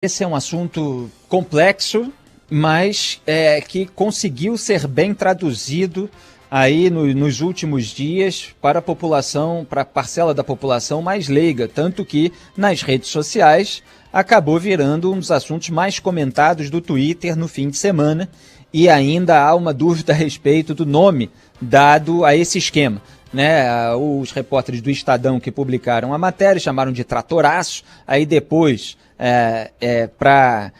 Esse é um assunto complexo, mas que conseguiu ser bem traduzido aí nos últimos dias para a população, para a parcela da população mais leiga, tanto que nas redes sociais acabou virando um dos assuntos mais comentados do Twitter no fim de semana, e ainda há uma dúvida a respeito do nome dado a esse esquema. Os repórteres do Estadão que publicaram a matéria chamaram de tratoraço, aí depois, para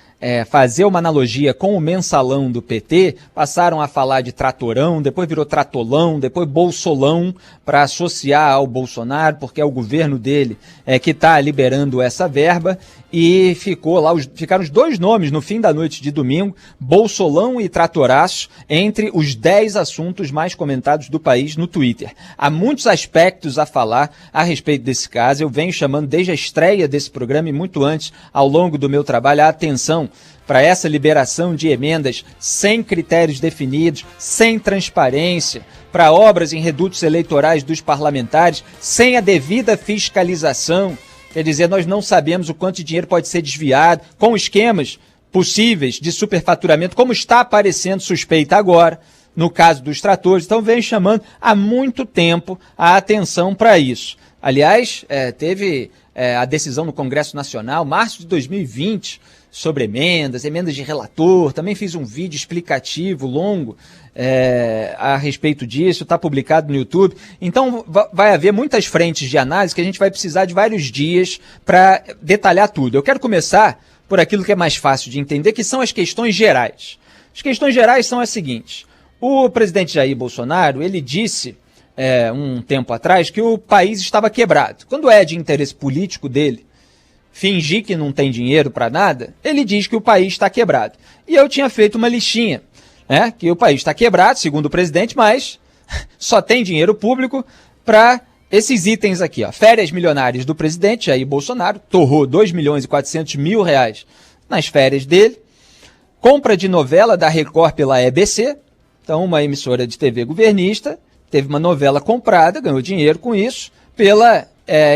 fazer uma analogia com o mensalão do PT, passaram a falar de tratorão, depois virou tratolão, depois bolsolão, para associar ao Bolsonaro, porque é o governo dele que está liberando essa verba, e ficaram os dois nomes no fim da noite de domingo, bolsolão e tratoraço, entre os 10 assuntos mais comentados do país no Twitter. Há muitos aspectos a falar a respeito desse caso. Eu venho chamando desde a estreia desse programa e muito antes, ao longo do meu trabalho, a atenção para essa liberação de emendas sem critérios definidos, sem transparência, para obras em redutos eleitorais dos parlamentares, sem a devida fiscalização. Quer dizer, nós não sabemos o quanto de dinheiro pode ser desviado, com esquemas possíveis de superfaturamento, como está aparecendo suspeita agora, no caso dos tratores. Então, venho chamando há muito tempo a atenção para isso. Aliás, teve a decisão no Congresso Nacional, março de 2020, sobre emendas de relator. Também fiz um vídeo explicativo longo a respeito disso, está publicado no YouTube. Então vai haver muitas frentes de análise que a gente vai precisar de vários dias para detalhar tudo. Eu quero começar por aquilo que é mais fácil de entender, que são as questões gerais. As questões gerais são as seguintes: o presidente Jair Bolsonaro, ele disse um tempo atrás que o país estava quebrado. Quando é de interesse político dele fingir que não tem dinheiro para nada, ele diz que o país está quebrado. E eu tinha feito uma listinha, que o país está quebrado, segundo o presidente, mas só tem dinheiro público para esses itens aqui. Férias milionárias do presidente Jair Bolsonaro, torrou 2.400.000 reais nas férias dele. Compra de novela da Record pela EBC, então uma emissora de TV governista, teve uma novela comprada, ganhou dinheiro com isso, pela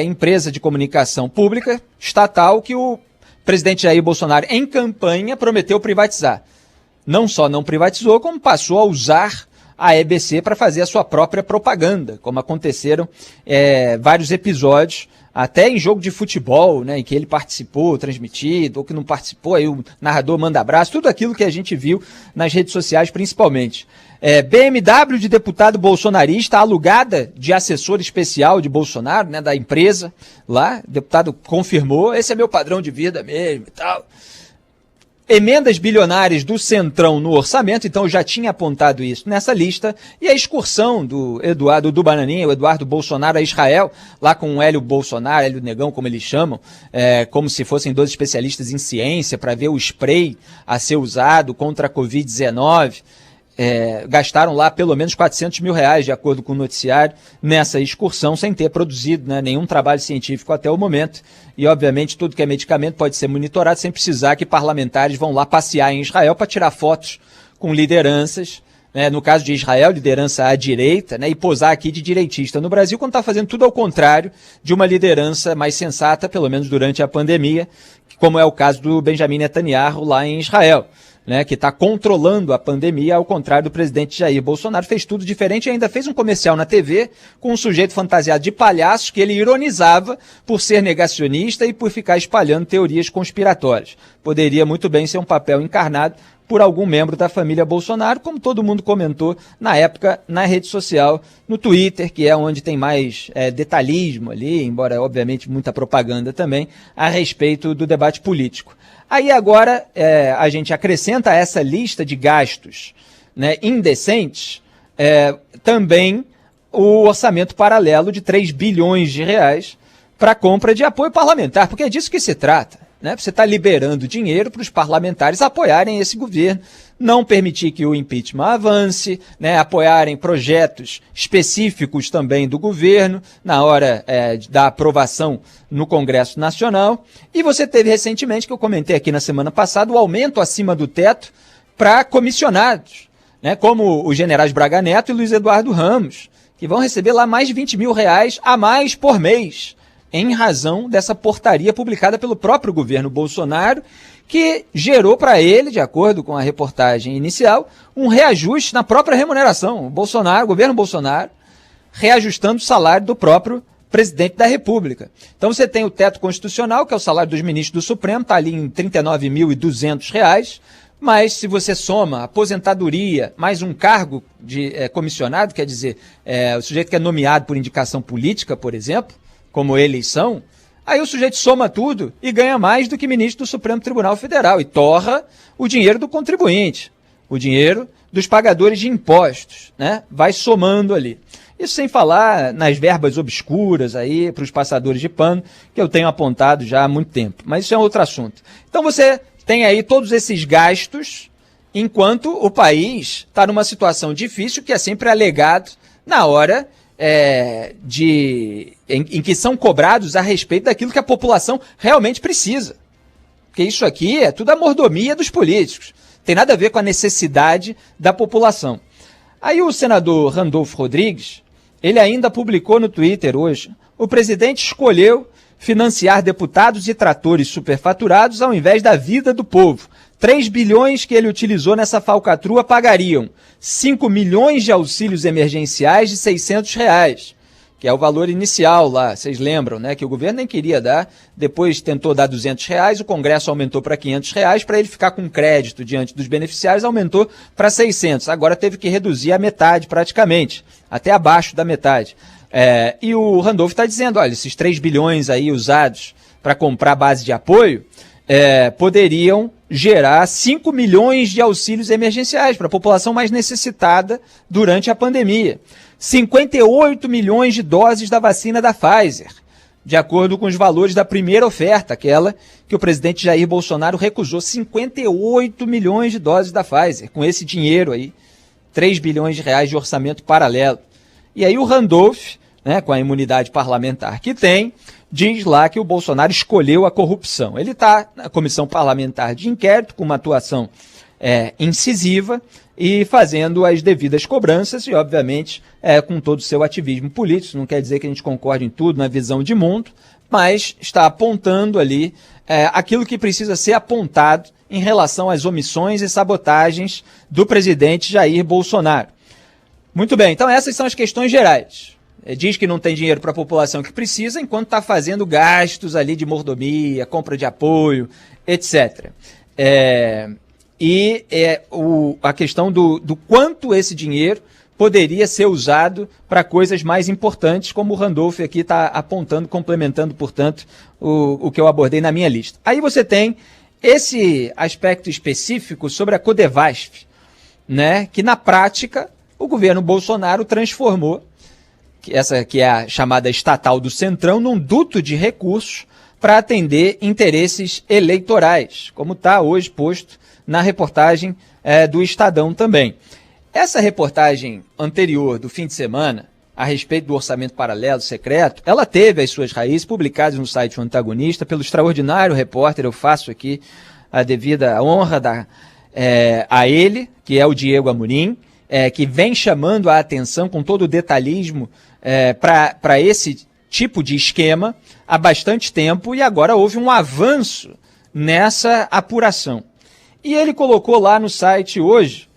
empresa de comunicação pública, estatal, que o presidente Jair Bolsonaro, em campanha, prometeu privatizar. Não só não privatizou, como passou a usar a EBC para fazer a sua própria propaganda, como aconteceram vários episódios, até em jogo de futebol, em que ele participou, transmitido, ou que não participou, aí o narrador manda abraço, tudo aquilo que a gente viu nas redes sociais principalmente. BMW de deputado bolsonarista, alugada de assessor especial de Bolsonaro, da empresa lá, o deputado confirmou, esse é meu padrão de vida mesmo e tal. Emendas bilionárias do Centrão no orçamento, então eu já tinha apontado isso nessa lista, e a excursão do Bananinha, o Eduardo Bolsonaro, a Israel, lá com o Hélio Bolsonaro, Hélio Negão, como eles chamam, como se fossem dois especialistas em ciência, para ver o spray a ser usado contra a Covid-19. Gastaram lá pelo menos 400 mil reais, de acordo com o noticiário, nessa excursão, sem ter produzido nenhum trabalho científico até o momento. E, obviamente, tudo que é medicamento pode ser monitorado sem precisar que parlamentares vão lá passear em Israel para tirar fotos com lideranças, no caso de Israel, liderança à direita, e posar aqui de direitista no Brasil, quando está fazendo tudo ao contrário de uma liderança mais sensata, pelo menos durante a pandemia, como é o caso do Benjamin Netanyahu lá em Israel, que está controlando a pandemia, ao contrário do presidente Jair Bolsonaro. Fez tudo diferente e ainda fez um comercial na TV com um sujeito fantasiado de palhaço que ele ironizava por ser negacionista e por ficar espalhando teorias conspiratórias. Poderia muito bem ser um papel encarnado por algum membro da família Bolsonaro, como todo mundo comentou na época na rede social, no Twitter, que é onde tem mais detalhismo ali, embora obviamente muita propaganda também, a respeito do debate político. Aí agora a gente acrescenta a essa lista de gastos indecentes também o orçamento paralelo de 3 bilhões de reais para compra de apoio parlamentar, porque é disso que se trata. Você está liberando dinheiro para os parlamentares apoiarem esse governo, não permitir que o impeachment avance, apoiarem projetos específicos também do governo na hora da aprovação no Congresso Nacional. E você teve recentemente, que eu comentei aqui na semana passada, o aumento acima do teto para comissionados, como os generais Braga Neto e Luiz Eduardo Ramos, que vão receber lá mais de 20 mil reais a mais por mês, em razão dessa portaria publicada pelo próprio governo Bolsonaro, que gerou para ele, de acordo com a reportagem inicial, um reajuste na própria remuneração. O governo Bolsonaro, reajustando o salário do próprio presidente da República. Então você tem o teto constitucional, que é o salário dos ministros do Supremo, está ali em R$ 39.200, mas se você soma aposentadoria mais um cargo de comissionado, quer dizer, o sujeito que é nomeado por indicação política, por exemplo, como eleição, aí o sujeito soma tudo e ganha mais do que ministro do Supremo Tribunal Federal e torra o dinheiro do contribuinte, o dinheiro dos pagadores de impostos, né? Vai somando ali. Isso sem falar nas verbas obscuras aí para os passadores de pano, que eu tenho apontado já há muito tempo. Mas isso é outro assunto. Então você tem aí todos esses gastos, enquanto o país está numa situação difícil, que é sempre alegado na hora em que são cobrados a respeito daquilo que a população realmente precisa. Porque isso aqui é tudo a mordomia dos políticos. Tem nada a ver com a necessidade da população. Aí o senador Randolfo Rodrigues, ele ainda publicou no Twitter hoje: o presidente escolheu financiar deputados e tratores superfaturados ao invés da vida do povo. 3 bilhões que ele utilizou nessa falcatrua pagariam 5 milhões de auxílios emergenciais de R$600, que é o valor inicial lá, vocês lembram, né? Que o governo nem queria dar, depois tentou dar R$200, o Congresso aumentou para R$500, para ele ficar com crédito diante dos beneficiários, aumentou para 600. Agora teve que reduzir a metade praticamente, até abaixo da metade. E o Randolfo está dizendo, olha, esses 3 bilhões aí usados para comprar base de apoio, poderiam gerar 5 milhões de auxílios emergenciais para a população mais necessitada durante a pandemia. 58 milhões de doses da vacina da Pfizer, de acordo com os valores da primeira oferta, aquela que o presidente Jair Bolsonaro recusou. 58 milhões de doses da Pfizer, com esse dinheiro aí, 3 bilhões de reais de orçamento paralelo. E aí o Randolph, né, com a imunidade parlamentar que tem, diz lá que o Bolsonaro escolheu a corrupção. Ele está na comissão parlamentar de inquérito, com uma atuação incisiva e fazendo as devidas cobranças e, obviamente, com todo o seu ativismo político. Isso não quer dizer que a gente concorde em tudo, na visão de mundo, mas está apontando ali aquilo que precisa ser apontado em relação às omissões e sabotagens do presidente Jair Bolsonaro. Muito bem, então essas são as questões gerais. Diz que não tem dinheiro para a população que precisa, enquanto está fazendo gastos ali de mordomia, compra de apoio, etc. A questão do quanto esse dinheiro poderia ser usado para coisas mais importantes, como o Randolph aqui está apontando, complementando, portanto, o que eu abordei na minha lista. Aí você tem esse aspecto específico sobre a Codevasf, né, que na prática o governo Bolsonaro transformou essa que é a chamada estatal do Centrão, num duto de recursos para atender interesses eleitorais, como está hoje posto na reportagem do Estadão também. Essa reportagem anterior do fim de semana, a respeito do orçamento paralelo secreto, ela teve as suas raízes publicadas no site O Antagonista pelo extraordinário repórter, eu faço aqui a devida honra a ele, que é o Diego Amorim, que vem chamando a atenção com todo o detalhismo para esse tipo de esquema há bastante tempo, e agora houve um avanço nessa apuração. E ele colocou lá no site hoje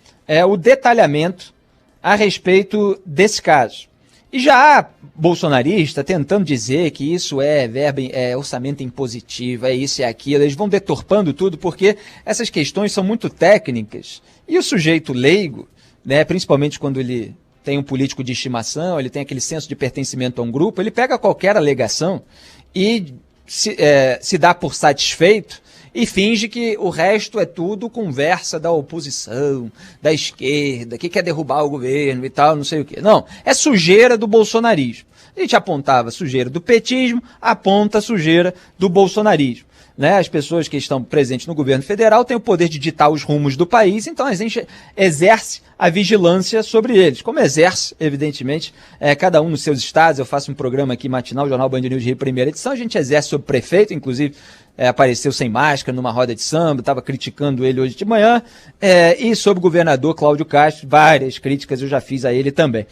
o detalhamento a respeito desse caso. E já há bolsonarista tentando dizer que isso é orçamento impositivo, é isso e aquilo, eles vão deturpando tudo porque essas questões são muito técnicas. E o sujeito leigo, né, principalmente quando ele tem um político de estimação, ele tem aquele senso de pertencimento a um grupo, ele pega qualquer alegação e se dá por satisfeito e finge que o resto é tudo conversa da oposição, da esquerda, que quer derrubar o governo e tal, não sei o quê. Não, é sujeira do bolsonarismo. A gente apontava sujeira do petismo, aponta sujeira do bolsonarismo. Né? As pessoas que estão presentes no governo federal têm o poder de ditar os rumos do país, então a gente exerce a vigilância sobre eles, como exerce, evidentemente, cada um nos seus estados. Eu faço um programa aqui matinal, Jornal Band News Rio, primeira edição, a gente exerce sobre o prefeito, inclusive apareceu sem máscara numa roda de samba, estava criticando ele hoje de manhã, e sobre o governador Cláudio Castro, várias críticas eu já fiz a ele também.